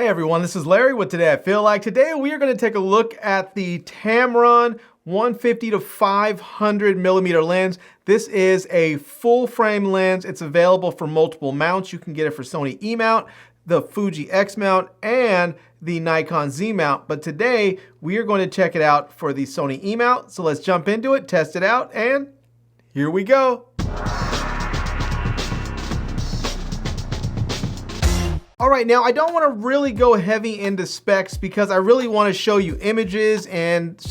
Hey everyone, this is Larry with Today I Feel Like. Today we are going to take a look at the Tamron 150 to 500 millimeter lens. This is a full frame lens. It's available for multiple mounts. You can get it for Sony E mount, the Fuji X mount, and the Nikon Z mount. But today we are going to check it out for the Sony E mount. So let's jump into it, test it out, and here we go. All right, now I don't want to really go heavy into specs because I really want to show you images and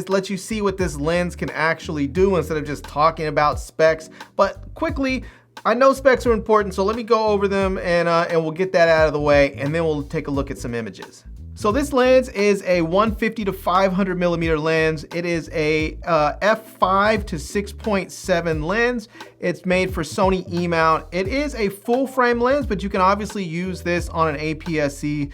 let you see what this lens can actually do instead of just talking about specs. But quickly, I know specs are important, so let me go over them and we'll get that out of the way, and then we'll take a look at some images. So this lens is a 150 to 500 millimeter lens. It is a f5 to 6.7 lens. It's made for Sony E mount. It is a full frame lens, but you can obviously use this on an APS-C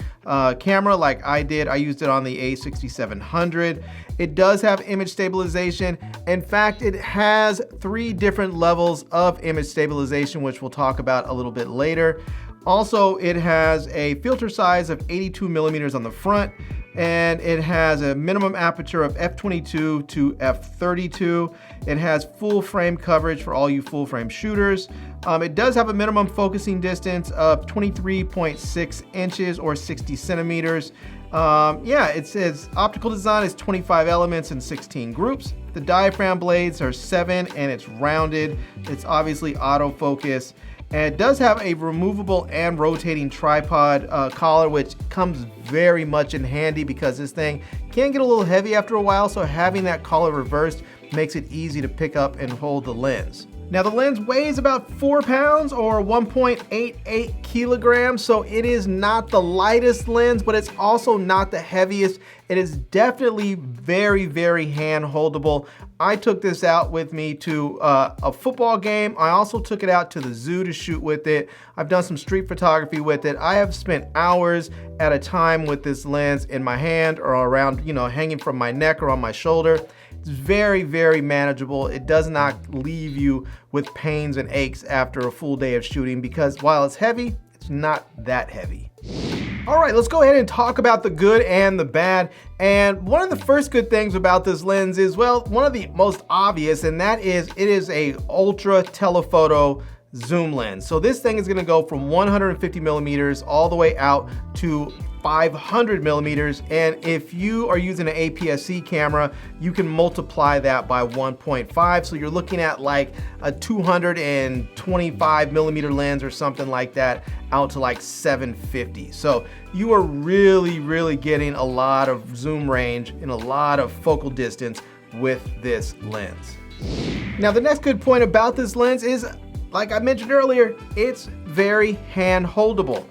camera like I did. I used it on the A6700. It does have image stabilization. In fact, it has 3 different levels of image stabilization, which we'll talk about a little bit later. Also, it has a filter size of 82 millimeters on the front, and it has a minimum aperture of f22 to f32. It has full frame coverage for all you full frame shooters. It does have a minimum focusing distance of 23.6 inches or 60 centimeters. It says optical design is 25 elements and 16 groups. The diaphragm blades are 7 and it's rounded. It's obviously autofocus. And it does have a removable and rotating tripod collar, which comes very much in handy because this thing can get a little heavy after a while, so having that collar reversed makes it easy to pick up and hold the lens. Now the lens weighs about 4 pounds or 1.88 kilograms, so it is not the lightest lens, but it's also not the heaviest. It is definitely very, very hand holdable. I took this out with me to a football game. I also took it out to the zoo to shoot with it. I've done some street photography with it. I have spent hours at a time with this lens in my hand or around, hanging from my neck or on my shoulder. It's very, very manageable. It does not leave you with pains and aches after a full day of shooting because while it's heavy, it's not that heavy. All right, let's go ahead and talk about the good and the bad. And one of the first good things about this lens is, well, one of the most obvious, and that is it is a ultra telephoto zoom lens. So this thing is gonna go from 150 millimeters all the way out to 500 millimeters. And if you are using an APS-C camera, you can multiply that by 1.5. So you're looking at like a 225 millimeter lens or something like that out to like 750. So you are really, really getting a lot of zoom range and a lot of focal distance with this lens. Now the next good point about this lens is, like I mentioned earlier, it's very hand holdable.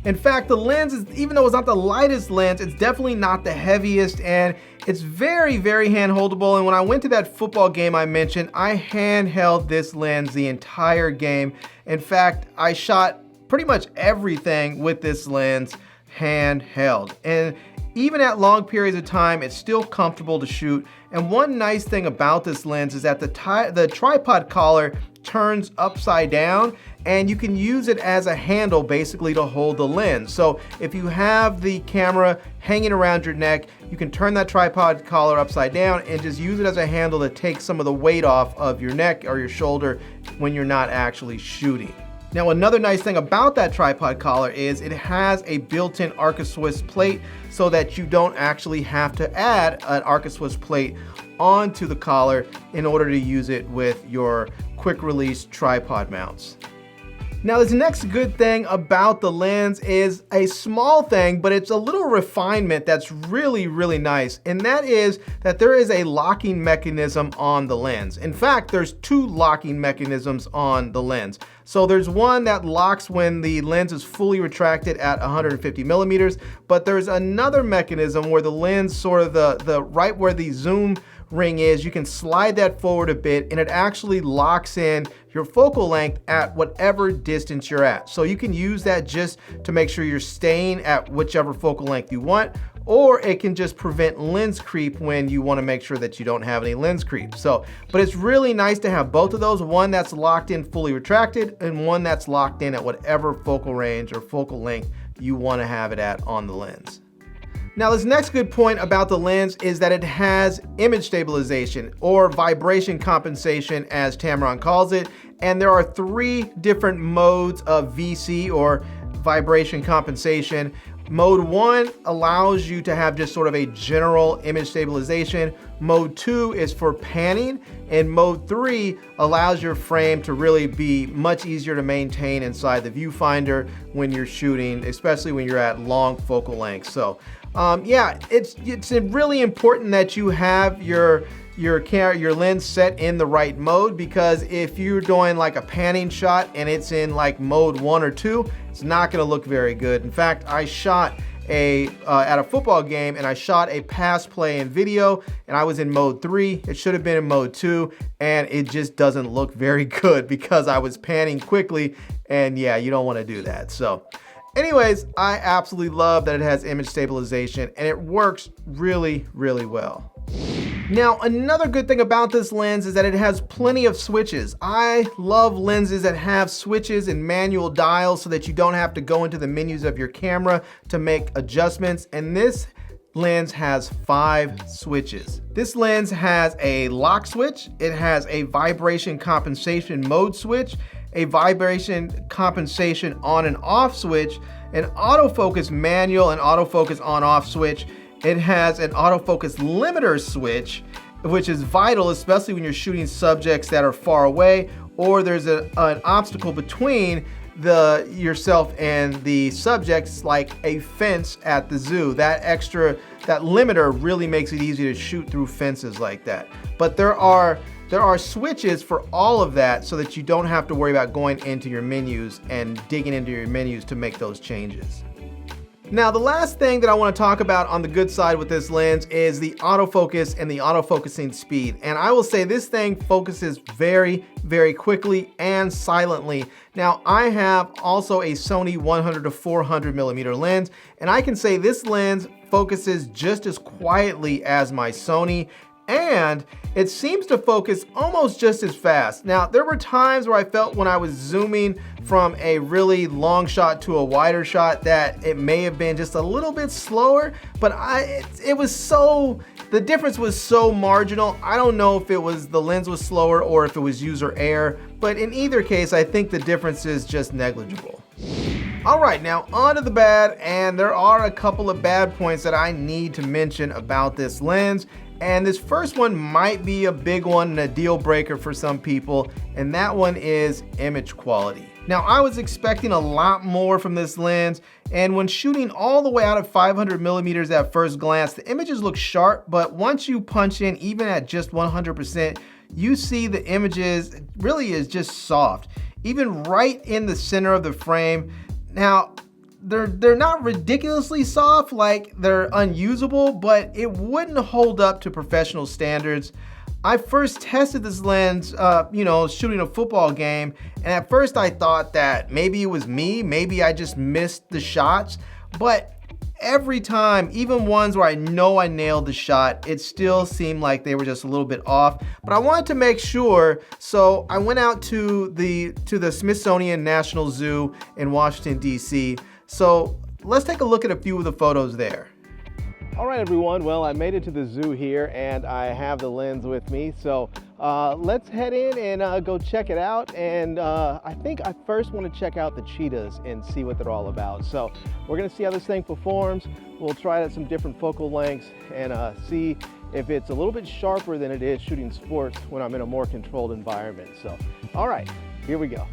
In fact, the lens is, even though it's not the lightest lens, it's definitely not the heaviest, and it's very, very hand holdable. And when I went to that football game I mentioned, I handheld this lens the entire game. In fact, I shot pretty much everything with this lens handheld. And even at long periods of time, it's still comfortable to shoot. And one nice thing about this lens is that the tripod collar turns upside down, and you can use it as a handle basically to hold the lens. So if you have the camera hanging around your neck, you can turn that tripod collar upside down and just use it as a handle to take some of the weight off of your neck or your shoulder when you're not actually shooting. Now another nice thing about that tripod collar is it has a built-in Arca-Swiss plate so that you don't actually have to add an Arca-Swiss plate onto the collar in order to use it with your quick release tripod mounts. Now this next good thing about the lens is a small thing, but it's a little refinement that's really, really nice. And that is that there is a locking mechanism on the lens. In fact, there's 2 locking mechanisms on the lens. So there's one that locks when the lens is fully retracted at 150 millimeters, but there's another mechanism where the lens sort of the right where the zoom ring is, you can slide that forward a bit and it actually locks in your focal length at whatever distance you're at. So you can use that just to make sure you're staying at whichever focal length you want, or it can just prevent lens creep when you want to make sure that you don't have any lens creep. So, but it's really nice to have both of those, one that's locked in fully retracted and one that's locked in at whatever focal range or focal length you want to have it at on the lens. Now, this next good point about the lens is that it has image stabilization, or vibration compensation as Tamron calls it. And there are 3 different modes of VC, or vibration compensation. Mode 1 allows you to have just sort of a general image stabilization. Mode 2 is for panning, and mode 3 allows your frame to really be much easier to maintain inside the viewfinder when you're shooting, especially when you're at long focal lengths. So yeah, it's really important that you have your lens set in the right mode, because if you're doing like a panning shot and it's in like mode 1 or 2, it's not going to look very good. In fact, I shot at a football game, and I shot a pass play in video, and I was in mode 3. It should have been in mode 2, and it just doesn't look very good because I was panning quickly, and yeah, you don't want to do that. So anyways, I absolutely love that it has image stabilization, and it works really, really well. Now, another good thing about this lens is that it has plenty of switches. I love lenses that have switches and manual dials so that you don't have to go into the menus of your camera to make adjustments. And this lens has 5 switches. This lens has a lock switch. It has a vibration compensation mode switch, a vibration compensation on and off switch, an autofocus manual and autofocus on off switch. It has an autofocus limiter switch, which is vital, especially when you're shooting subjects that are far away, or there's an obstacle between yourself and the subjects, like a fence at the zoo. That limiter really makes it easy to shoot through fences like that. But there are switches for all of that, so that you don't have to worry about going into your menus and digging into your menus to make those changes. Now, the last thing that I want to talk about on the good side with this lens is the autofocus and the autofocusing speed. And I will say this thing focuses very, very quickly and silently. Now, I have also a Sony 100 to 400 millimeter lens, and I can say this lens focuses just as quietly as my Sony, and it seems to focus almost just as fast. Now, there were times where I felt when I was zooming from a really long shot to a wider shot that it may have been just a little bit slower, but the difference was so marginal. I don't know if it was the lens was slower or if it was user error, but in either case, I think the difference is just negligible. All right, now on to the bad, and there are a couple of bad points that I need to mention about this lens. And this first one might be a big one and a deal breaker for some people, and that one is image quality. Now, I was expecting a lot more from this lens, and when shooting all the way out at 500 millimeters at first glance, the images look sharp, but once you punch in even at just 100%, you see the images really is just soft, even right in the center of the frame. Now, they're not ridiculously soft, like they're unusable, but it wouldn't hold up to professional standards. I first tested this lens, shooting a football game, and at first I thought that maybe it was me, maybe I just missed the shots, but every time, even ones where I know I nailed the shot, it still seemed like they were just a little bit off. But I wanted to make sure, so I went out to the Smithsonian National Zoo in Washington, D.C. So let's take a look at a few of the photos there. All right, everyone. Well, I made it to the zoo here, and I have the lens with me. So let's head in and go check it out. And I think I first want to check out the cheetahs and see what they're all about. So we're going to see how this thing performs. We'll try it at some different focal lengths and see if it's a little bit sharper than it is shooting sports when I'm in a more controlled environment. So, all right, here we go.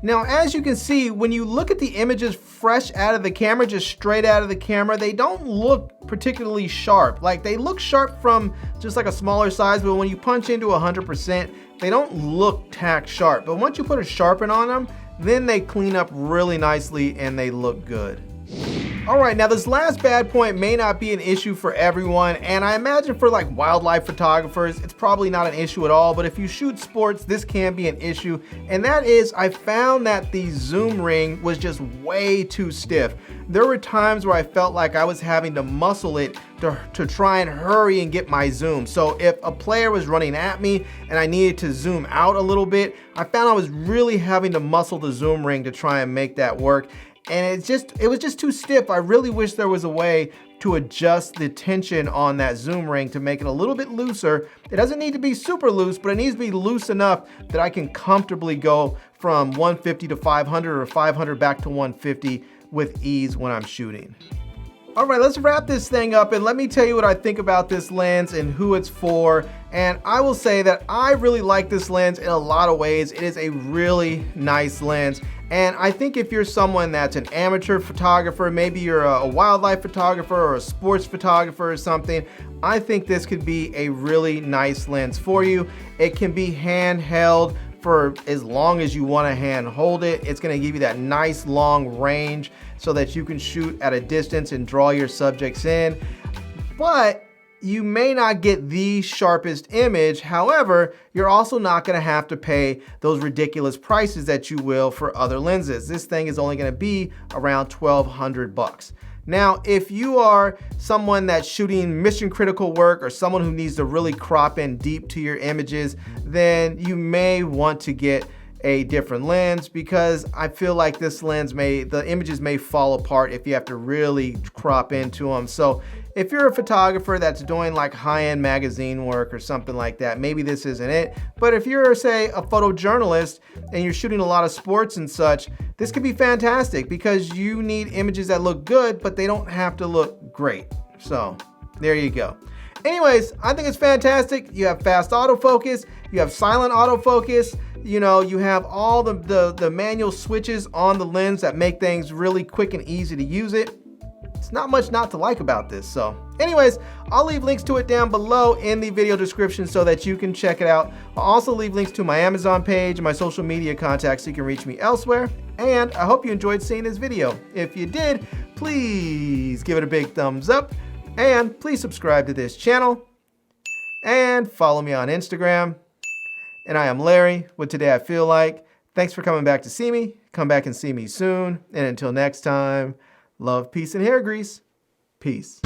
Now, as you can see, when you look at the images fresh out of the camera, just straight out of the camera, they don't look particularly sharp. Like, they look sharp from just like a smaller size, but when you punch into 100%, they don't look tack sharp. But once you put a sharpen on them, then they clean up really nicely and they look good. All right, now this last bad point may not be an issue for everyone, and I imagine for like wildlife photographers, it's probably not an issue at all, but if you shoot sports, this can be an issue, and that is I found that the zoom ring was just way too stiff. There were times where I felt like I was having to muscle it to try and hurry and get my zoom. So if a player was running at me and I needed to zoom out a little bit, I found I was really having to muscle the zoom ring to try and make that work. And it was just too stiff. I really wish there was a way to adjust the tension on that zoom ring to make it a little bit looser. It doesn't need to be super loose, but it needs to be loose enough that I can comfortably go from 150 to 500 or 500 back to 150 with ease when I'm shooting. All right, let's wrap this thing up and let me tell you what I think about this lens and who it's for. And I will say that I really like this lens in a lot of ways. It is a really nice lens. And I think if you're someone that's an amateur photographer, maybe you're a wildlife photographer or a sports photographer or something, I think this could be a really nice lens for you. It can be handheld for as long as you want to hand hold it. It's going to give you that nice long range so that you can shoot at a distance and draw your subjects in. But you may not get the sharpest image. However, you're also not going to have to pay those ridiculous prices that you will for other lenses. This thing is only going to be around $1,200. Now, if you are someone that's shooting mission critical work or someone who needs to really crop in deep to your images, then you may want to get a different lens, because I feel like this lens the images may fall apart if you have to really crop into them. So if you're a photographer that's doing like high-end magazine work or something like that, maybe this isn't it. But if you're, say, a photojournalist and you're shooting a lot of sports and such, this could be fantastic because you need images that look good, but they don't have to look great. So there you go. Anyways, I think it's fantastic. You have fast autofocus, you have silent autofocus, you know, you have all the manual switches on the lens that make things really quick and easy to use it. It's not much not to like about this. So anyways, I'll leave links to it down below in the video description so that you can check it out. I'll also leave links to my Amazon page and my social media contacts so you can reach me elsewhere. And I hope you enjoyed seeing this video. If you did, please give it a big thumbs up and please subscribe to this channel and follow me on Instagram. And I am Larry with Today I Feel Like. Thanks for coming back to see me. Come back and see me soon. And until next time, love, peace, and hair grease. Peace.